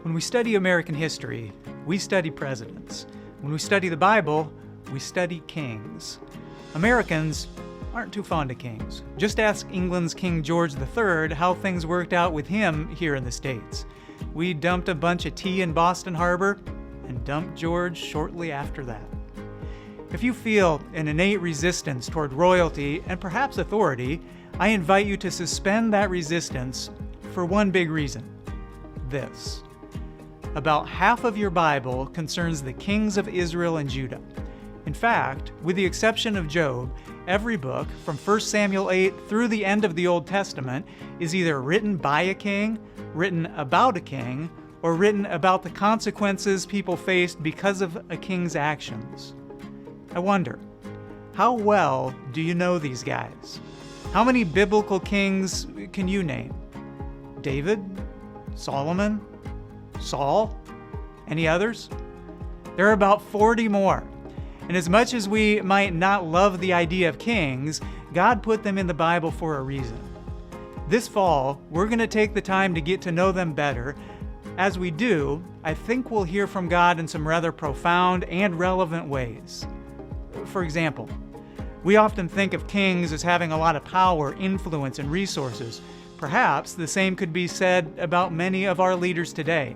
When we study American history, we study presidents. When we study the Bible, we study kings. Americans aren't too fond of kings. Just ask England's King George III how things worked out with him here in the States. We dumped a bunch of tea in Boston Harbor and dumped George shortly after that. If you feel an innate resistance toward royalty and perhaps authority, I invite you to suspend that resistance for one big reason: this. About half of your Bible concerns the kings of Israel and Judah. In fact, with the exception of Job, every book, from 1 Samuel 8 through the end of the Old Testament, is either written by a king, written about a king, or written about the consequences people faced because of a king's actions. I wonder, how well do you know these guys? How many biblical kings can you name? David? Solomon? Saul? Any others? There are about 40 more. And as much as we might not love the idea of kings, God put them in the Bible for a reason. This fall, we're going to take the time to get to know them better. As we do, I think we'll hear from God in some rather profound and relevant ways. For example, we often think of kings as having a lot of power, influence, and resources. Perhaps the same could be said about many of our leaders today.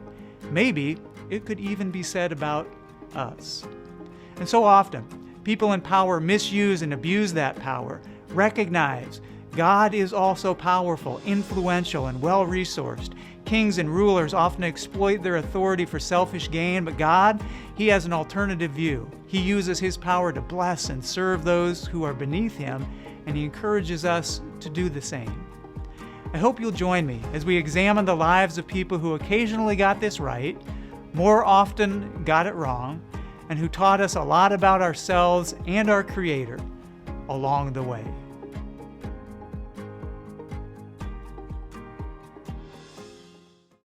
Maybe it could even be said about us. And so often, people in power misuse and abuse that power. Recognize God is also powerful, influential, and well-resourced. Kings and rulers often exploit their authority for selfish gain, but God, He has an alternative view. He uses His power to bless and serve those who are beneath Him, and He encourages us to do the same. I hope you'll join me as we examine the lives of people who occasionally got this right, more often got it wrong, and who taught us a lot about ourselves and our Creator along the way.